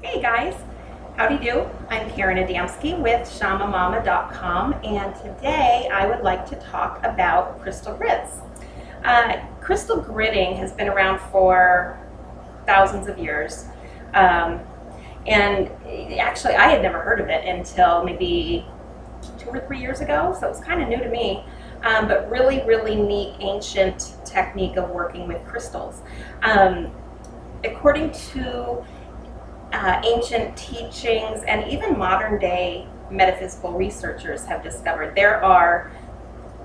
Hey guys, howdy do? I'm Karen Adamski with ShamaMama.com, and today I would like to talk about crystal grids. Crystal gridding has been around for thousands of years, and actually I had never heard of it until maybe 2 or 3 years ago, so it was kind of new to me. But really neat ancient technique of working with crystals. According to ancient teachings and even modern day metaphysical researchers have discovered, there are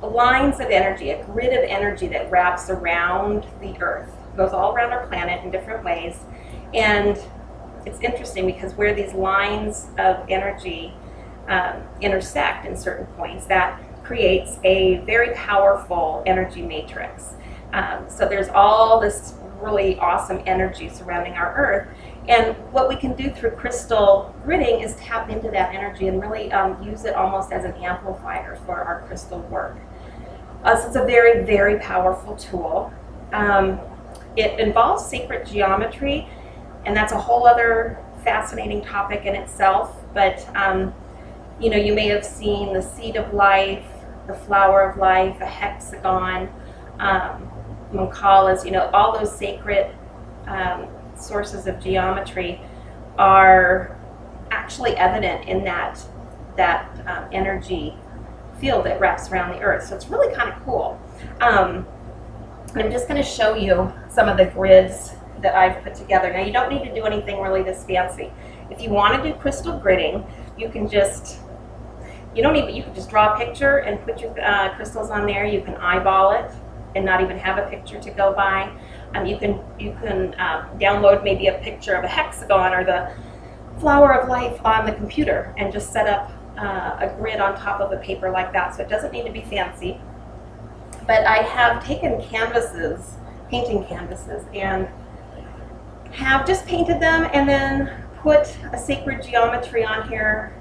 lines of energy, a grid of energy that wraps around the earth, goes all around our planet in different ways. And it's interesting because where these lines of energy intersect in certain points, that creates a very powerful energy matrix. So there's all this really awesome energy surrounding our earth. And what we can do through crystal gridding is tap into that energy and really use it almost as an amplifier for our crystal work. So it's a very powerful tool. It involves sacred geometry, and that's a whole other fascinating topic in itself. But you know, you may have seen the seed of life, the flower of life, a hexagon, mandalas, you know, all those sacred sources of geometry are actually evident in that energy field that wraps around the earth. So it's really kind of cool. And I'm just going to show you some of the grids that I've put together. Now, you don't need to do anything really this fancy. If you want to do crystal gridding, you can just, you can just draw a picture and put your crystals on there. You can eyeball it and not even have a picture to go by. You can download maybe a picture of a hexagon or the flower of life on the computer and just set up a grid on top of a paper like that. So it doesn't need to be fancy. But I have taken canvases, painting canvases, and have just painted them and then put a sacred geometry on here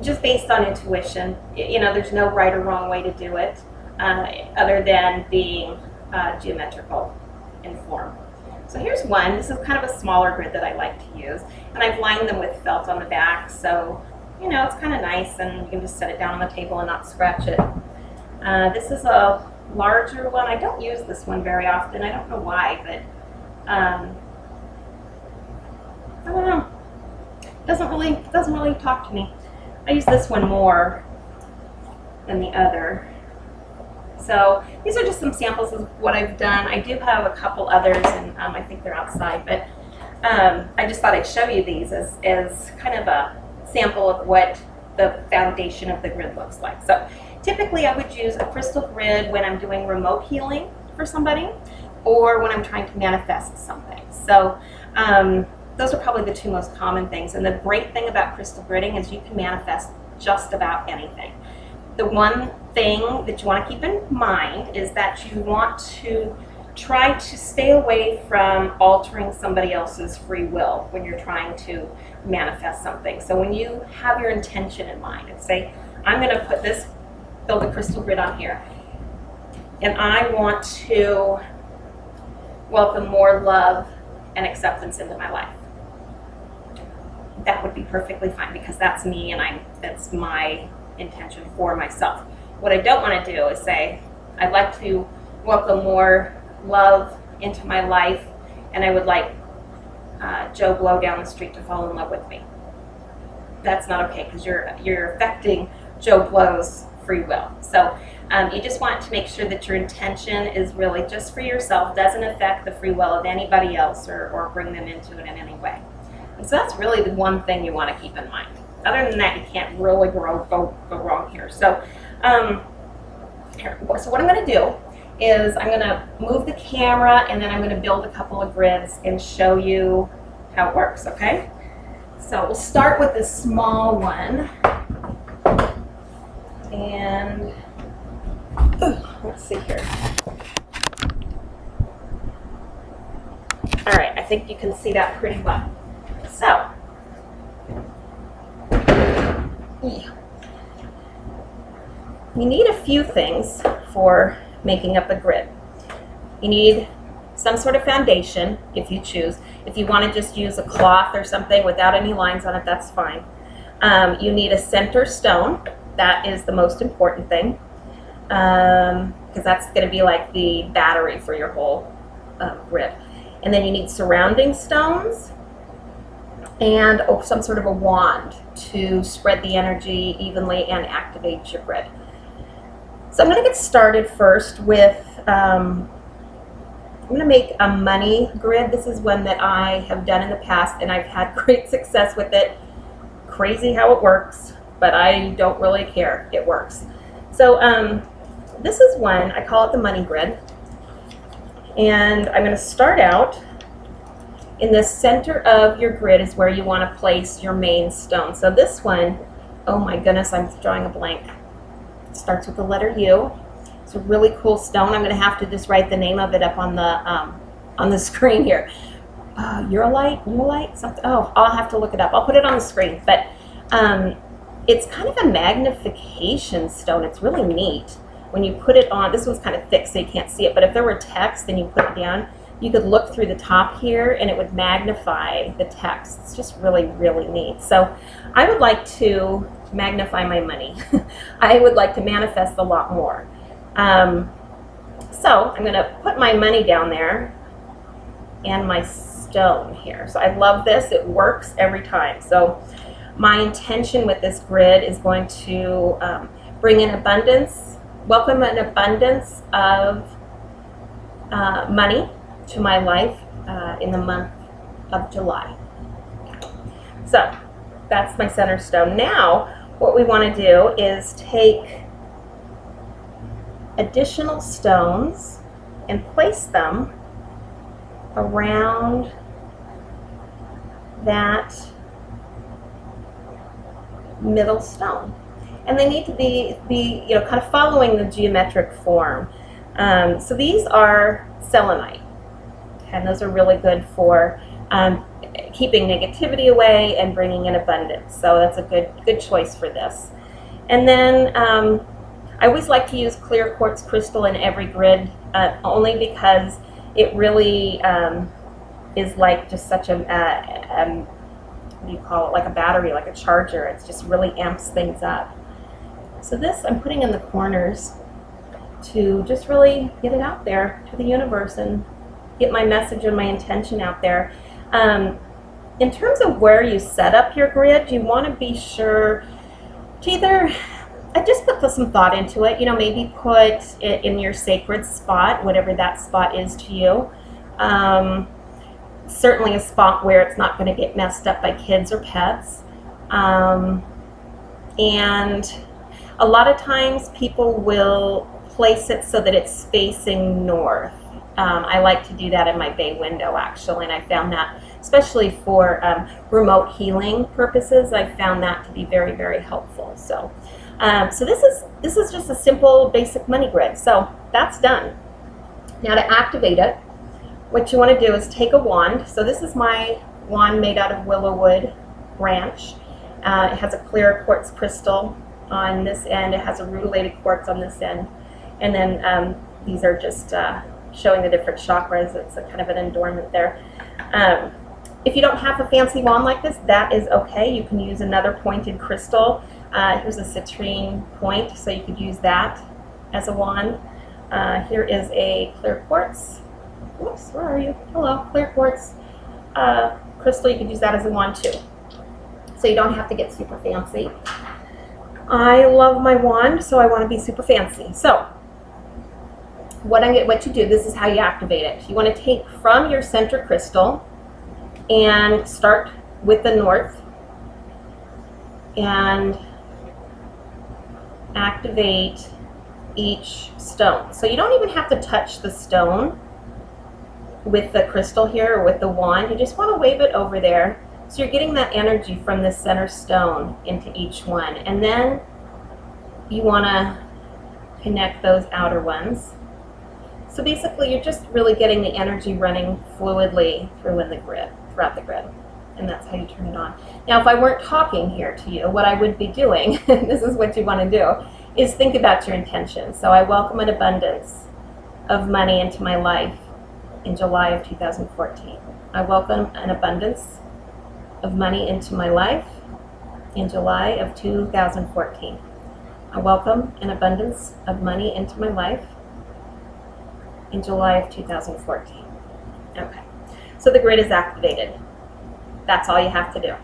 just based on intuition. You know, there's no right or wrong way to do it other than being geometrical in form. So here's one. This is kind of a smaller grid that I like to use, and I've lined them with felt on the back, so you know, it's kind of nice, and you can just set it down on the table and not scratch it. This is a larger one. I don't use this one very often. I don't know why, but I don't know. It doesn't really talk to me. I use this one more than the other. So these are just some samples of what I've done. I do have a couple others, and I think they're outside, but I just thought I'd show you these as kind of a sample of what the foundation of the grid looks like. So typically I would use a crystal grid when I'm doing remote healing for somebody or when I'm trying to manifest something. So those are probably the two most common things. And the great thing about crystal gridding is you can manifest just about anything. The one thing that you want to keep in mind is that you want to try to stay away from altering somebody else's free will when you're trying to manifest something. So when you have your intention in mind and say, I'm going to build a crystal grid on here, and I want to welcome more love and acceptance into my life, that would be perfectly fine, because that's me and that's my intention for myself. What I don't want to do is say, I'd like to welcome more love into my life, and I would like Joe Blow down the street to fall in love with me. That's not okay, because you're affecting Joe Blow's free will. So you just want to make sure that your intention is really just for yourself, doesn't affect the free will of anybody else or bring them into it in any way. And so that's really the one thing you want to keep in mind. Other than that, you can't really go wrong here. So, so what I'm going to do is I'm going to move the camera, and then I'm going to build a couple of grids and show you how it works, okay? So we'll start with this small one. And let's see here. All right, I think you can see that pretty well. So, you need a few things for making up a grid. You need some sort of foundation if you choose. If you want to just use a cloth or something without any lines on it, that's fine. You need a center stone. That is the most important thing, because that's going to be like the battery for your whole grid. And then you need surrounding stones and some sort of a wand to spread the energy evenly and activate your grid. So I'm going to get started first with, I'm going to make a money grid. This is one that I have done in the past and I've had great success with it. Crazy how it works, but I don't really care. It works. So this is one, I call it the money grid. And I'm going to start out in the center of your grid is where you want to place your main stone. So this one, oh my goodness, I'm drawing a blank. It starts with the letter U. It's a really cool stone. I'm going to have to just write the name of it up on the screen here. Eurolite, something. Oh, I'll have to look it up. I'll put it on the screen. But it's kind of a magnification stone. It's really neat. When you put it on, this one's kind of thick so you can't see it, but if there were text and you put it down, you could look through the top here and it would magnify the text. It's just really, really neat. So I would like to magnify my money. I would like to manifest a lot more. So I'm going to put my money down there and my stone here. So I love this. It works every time. So my intention with this grid is going to bring in abundance, welcome an abundance of money to my life in the month of July. So that's my center stone. Now what we want to do is take additional stones and place them around that middle stone. And they need to be you know, kind of following the geometric form. So these are selenite, and those are really good for keeping negativity away and bringing in abundance. So that's a good choice for this. And then I always like to use clear quartz crystal in every grid, only because it really is like just such a what do you call it, like a battery, like a charger. It just really amps things up. So this I'm putting in the corners to just really get it out there to the universe and get my message and my intention out there. In terms of where you set up your grid, you want to be sure to either, I just put some thought into it, you know, maybe put it in your sacred spot, whatever that spot is to you. Certainly a spot where it's not going to get messed up by kids or pets. And a lot of times people will place it so that it's facing north. I like to do that in my bay window actually, and I found that especially for remote healing purposes, I found that to be very, very helpful. So, so this is just a simple basic money grid. So that's done. Now to activate it, what you want to do is take a wand. So this is my wand made out of willow wood branch. It has a clear quartz crystal on this end. It has a rutilated quartz on this end. And then these are just showing the different chakras. It's a kind of an adornment there. If you don't have a fancy wand like this, that is okay. You can use another pointed crystal. Here's a citrine point, so you could use that as a wand. Here is a clear quartz. Whoops, where are you? Hello, clear quartz crystal. You could use that as a wand too. So you don't have to get super fancy. I love my wand, so I want to be super fancy. So what you do, this is how you activate it. You want to take from your center crystal and start with the north and activate each stone. So you don't even have to touch the stone with the crystal here or with the wand. You just want to wave it over there. So you're getting that energy from the center stone into each one. And then you want to connect those outer ones. So basically you're just really getting the energy running fluidly throughout the grid. And that's how you turn it on. Now if I weren't talking here to you, what I would be doing, this is what you want to do, is think about your intention. So I welcome an abundance of money into my life in July of 2014. I welcome an abundance of money into my life in July of 2014. I welcome an abundance of money into my life in July of 2014. Okay, so the grid is activated. That's all you have to do.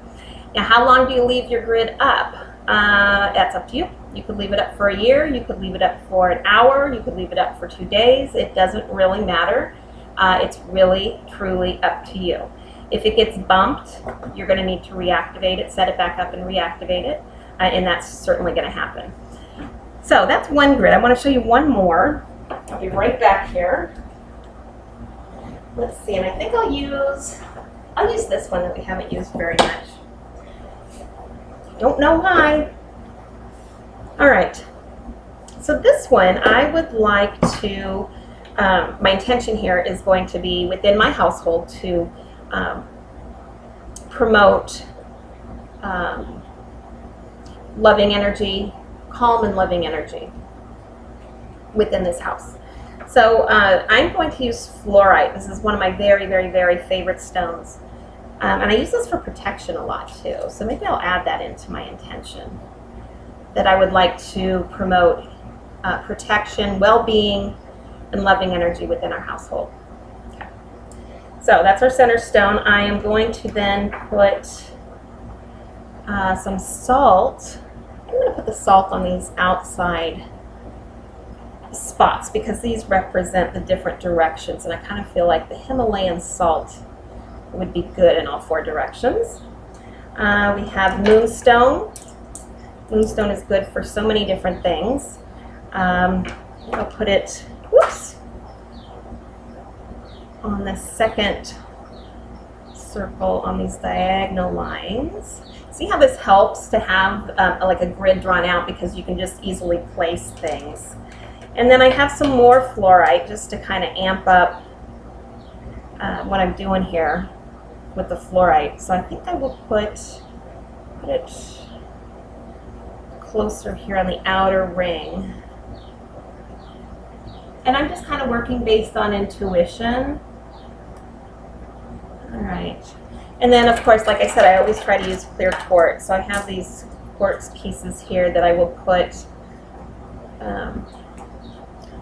Now, how long do you leave your grid up? That's up to you. You could leave it up for a year, you could leave it up for an hour, you could leave it up for 2 days. It doesn't really matter. It's really, truly up to you. If it gets bumped, you're going to need to reactivate it, set it back up and reactivate it, and that's certainly going to happen. So that's one grid. I want to show you one more. I'll be right back here. Let's see, and I think I'll use this one that we haven't used very much. Don't know why. All right, so this one I would like to, my intention here is going to be within my household to promote loving energy, calm and loving energy within this house. So I'm going to use fluorite. This is one of my very, very, very favorite stones. And I use this for protection a lot too. So maybe I'll add that into my intention, that I would like to promote protection, well-being, and loving energy within our household. Okay. So that's our center stone. I am going to then put some salt. I'm going to put the salt on these outside spots because these represent the different directions, and I kind of feel like the Himalayan salt would be good in all 4 directions. We have moonstone. Moonstone is good for so many different things. I'll put it, whoops, on the second circle on these diagonal lines. See how this helps to have like a grid drawn out because you can just easily place things. And then I have some more fluorite just to kind of amp up what I'm doing here with the fluorite. So I think I will put it closer here on the outer ring. And I'm just kind of working based on intuition. All right. And then, of course, like I said, I always try to use clear quartz. So I have these quartz pieces here that I will put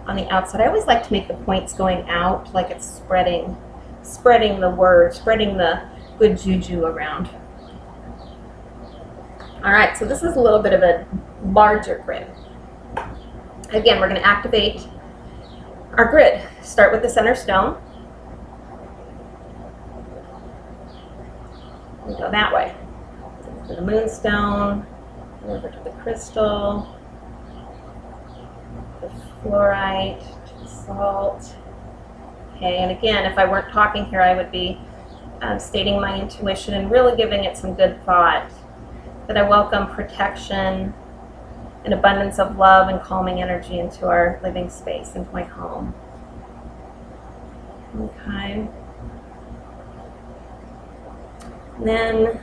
on the outside. I always like to make the points going out like it's spreading the word, spreading the good juju around. All right, so this is a little bit of a larger grid. Again, we're going to activate our grid. Start with the center stone. We go that way. To the moonstone, over to the crystal, the fluorite, to the salt. Okay, and again, if I weren't talking here, I would be stating my intuition and really giving it some good thought. That I welcome protection, an abundance of love and calming energy into our living space, into my home. Okay. And then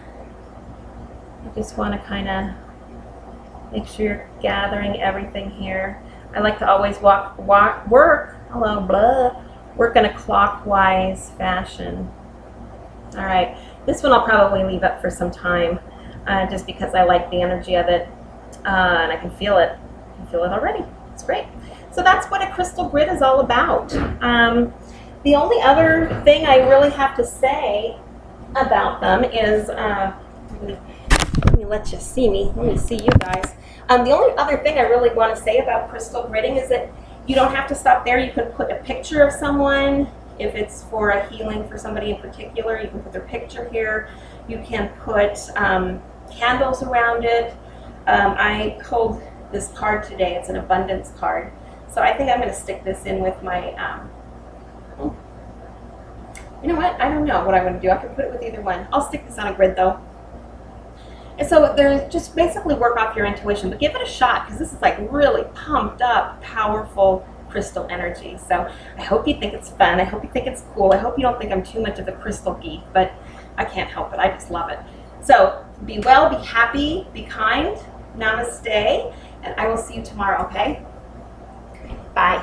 I just want to kind of make sure you're gathering everything here. I like to always work in a clockwise fashion. All right, this one I'll probably leave up for some time just because I like the energy of it and I can feel it. I can feel it already. It's great. So that's what a crystal grid is all about. The only other thing I really have to say about them is, let me let you see me. Let me see you guys. The only other thing I really want to say about crystal gridding is that you don't have to stop there. You can put a picture of someone. If it's for a healing for somebody in particular, you can put their picture here. You can put candles around it. I pulled this card today. It's an abundance card. So I think I'm going to stick this in with my, you know what? I don't know what I'm going to do. I can put it with either one. I'll stick this on a grid though. And so there's just basically work off your intuition, but give it a shot because this is like really pumped up, powerful crystal energy. So I hope you think it's fun. I hope you think it's cool. I hope you don't think I'm too much of a crystal geek, but I can't help it. I just love it. So be well, be happy, be kind. Namaste, and I will see you tomorrow, okay? Bye.